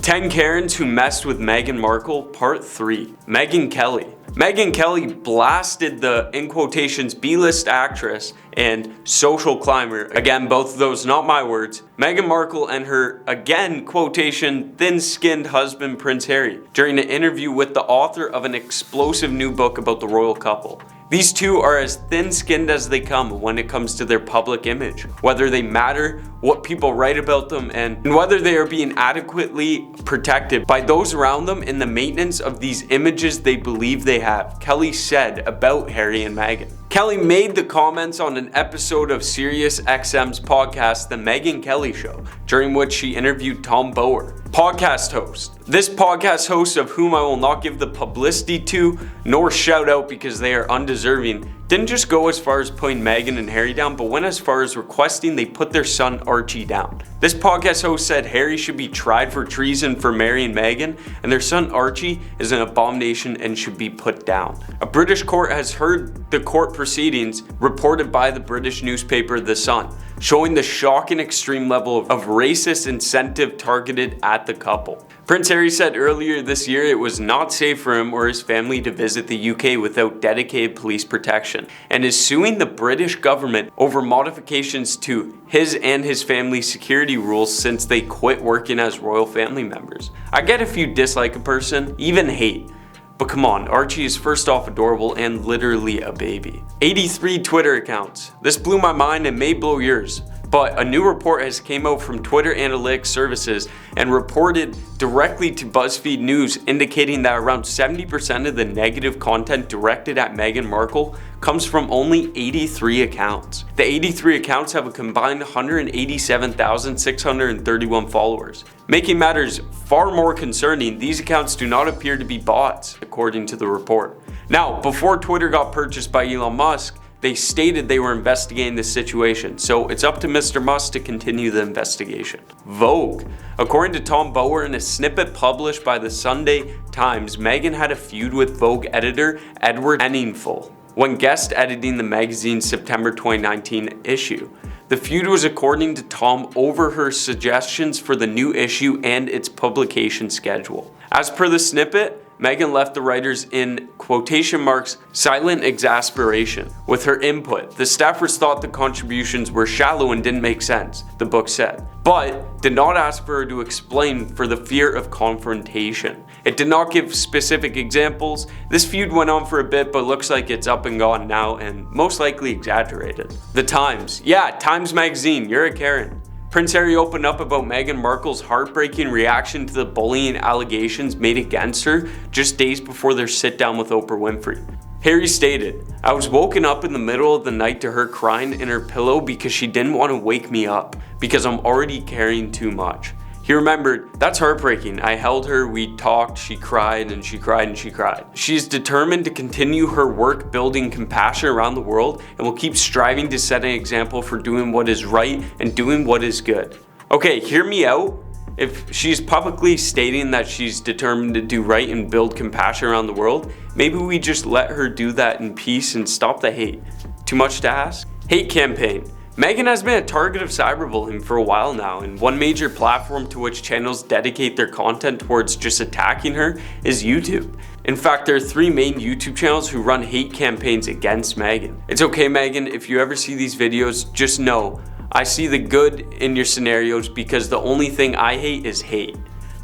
10 Karens who messed with Meghan Markle, Part 3. Megyn Kelly. Megyn Kelly blasted the, in quotations, B-list actress and social climber, again, both of those not my words, Meghan Markle and her, again, quotation, thin-skinned husband Prince Harry, during an interview with the author of an explosive new book about the royal couple. These two are as thin-skinned as they come when it comes to their public image, whether they matter, what people write about them, and whether they are being adequately protected by those around them in the maintenance of these images they believe they have, Kelly said about Harry and Meghan. Kelly made the comments on an episode of SiriusXM's podcast, The Megyn Kelly Show, during which she interviewed Tom Bower, podcast host. This podcast host, of whom I will not give the publicity to, nor shout out because they are undeserving, didn't just go as far as putting Meghan and Harry down, but went as far as requesting they put their son Archie down. This podcast host said Harry should be tried for treason for marrying Meghan, and their son Archie is an abomination and should be put down. A British court has heard the court proceedings reported by the British newspaper The Sun, showing the shocking extreme level of racist incentive targeted at the couple. Prince Harry said earlier this year it was not safe for him or his family to visit the UK without dedicated police protection, and is suing the British government over modifications to his and his family's security rules since they quit working as royal family members. I get if you dislike a person, even hate, but come on, Archie is first off adorable and literally a baby. 83 Twitter accounts. This blew my mind and may blow yours. But a new report has came out from Twitter Analytics Services and reported directly to BuzzFeed News, indicating that around 70% of the negative content directed at Meghan Markle comes from only 83 accounts. The 83 accounts have a combined 187,631 followers. Making matters far more concerning, these accounts do not appear to be bots, according to the report. Now, before Twitter got purchased by Elon Musk, they stated they were investigating this situation, so it's up to Mr. Musk to continue the investigation. Vogue. According to Tom Bower, in a snippet published by the Sunday Times, Meghan had a feud with Vogue editor Edward Enninful when guest editing the magazine's September 2019 issue. The feud was, according to Tom, over her suggestions for the new issue and its publication schedule. As per the snippet, Meghan left the writers in quotation marks silent exasperation with her input. The staffers thought the contributions were shallow and didn't make sense, the book said, but did not ask for her to explain for the fear of confrontation. It did not give specific examples. This feud went on for a bit, but looks like it's up and gone now and most likely exaggerated. The Times. Yeah, Times Magazine, you're a Karen. Prince Harry opened up about Meghan Markle's heartbreaking reaction to the bullying allegations made against her just days before their sit-down with Oprah Winfrey. Harry stated, "I was woken up in the middle of the night to her crying in her pillow because she didn't want to wake me up, because I'm already carrying too much." He remembered, "That's heartbreaking. I held her, we talked, she cried and she cried and she cried." She's determined to continue her work building compassion around the world and will keep striving to set an example for doing what is right and doing what is good. Okay, hear me out. If she's publicly stating that she's determined to do right and build compassion around the world, maybe we just let her do that in peace and stop the hate. Too much to ask? Hate campaign. Meghan has been a target of cyberbullying for a while now, and one major platform to which channels dedicate their content towards just attacking her is YouTube. In fact, there are 3 main YouTube channels who run hate campaigns against Meghan. It's okay, Meghan, if you ever see these videos, just know I see the good in your scenarios because the only thing I hate is hate.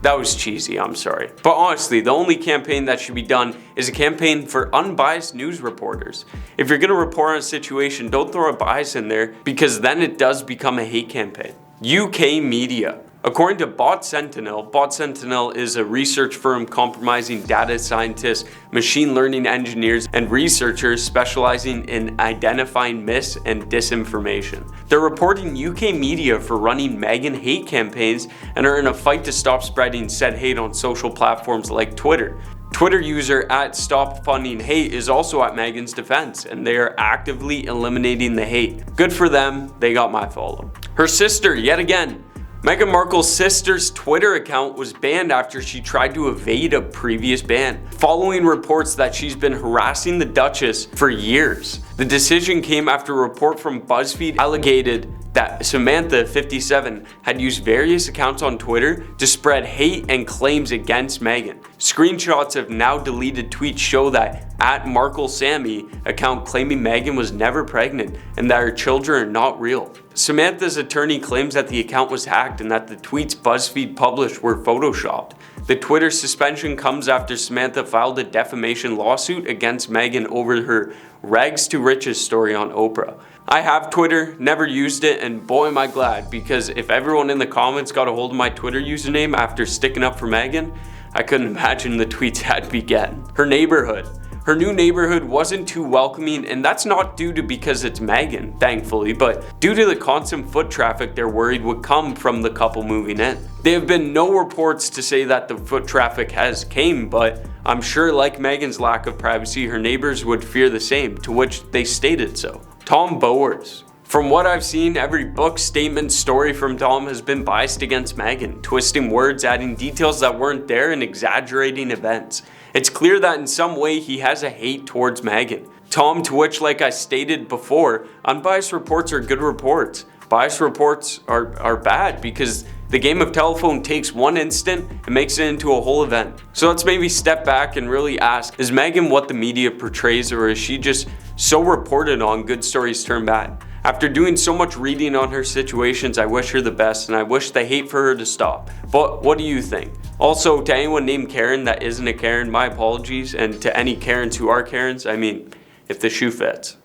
That was cheesy, I'm sorry. But honestly, the only campaign that should be done is a campaign for unbiased news reporters. If you're gonna report on a situation, don't throw a bias in there because then it does become a hate campaign. UK media. According to Bot Sentinel is a research firm comprising data scientists, machine learning engineers, and researchers specializing in identifying mis- and disinformation. They're reporting UK media for running Meghan hate campaigns and are in a fight to stop spreading said hate on social platforms like Twitter. Twitter user @StopFundingHate is also at Meghan's defense, and they are actively eliminating the hate. Good for them, they got my follow. Her sister, yet again. Meghan Markle's sister's Twitter account was banned after she tried to evade a previous ban, following reports that she's been harassing the Duchess for years. The decision came after a report from BuzzFeed alleged that Samantha, 57, had used various accounts on Twitter to spread hate and claims against Meghan. Screenshots of now deleted tweets show that @MarkleSammy account claiming Meghan was never pregnant and that her children are not real. Samantha's attorney claims that the account was hacked and that the tweets BuzzFeed published were photoshopped. The Twitter suspension comes after Samantha filed a defamation lawsuit against Meghan over her rags to riches story on Oprah. I have Twitter, never used it, and boy am I glad, because if everyone in the comments got a hold of my Twitter username after sticking up for Meghan, I couldn't imagine the tweets I'd be getting. Her neighborhood. Her new neighborhood wasn't too welcoming, and that's not due to because it's Meghan, thankfully, but due to the constant foot traffic they're worried would come from the couple moving in. There have been no reports to say that the foot traffic has came, but I'm sure like Meghan's lack of privacy, her neighbors would fear the same, to which they stated so. Tom Bowers. From what I've seen, every book, statement, story from Tom has been biased against Meghan, twisting words, adding details that weren't there, and exaggerating events. It's clear that in some way he has a hate towards Meghan. Tom, to which, like I stated before, unbiased reports are good reports. Biased reports are bad because the game of telephone takes one instant and makes it into a whole event. So let's maybe step back and really ask, is Meghan what the media portrays, or is she just so reported on good stories turn bad? After doing so much reading on her situations, I wish her the best and I wish the hate for her to stop. But what do you think? Also, to anyone named Karen that isn't a Karen, my apologies, and to any Karens who are Karens, I mean, if the shoe fits.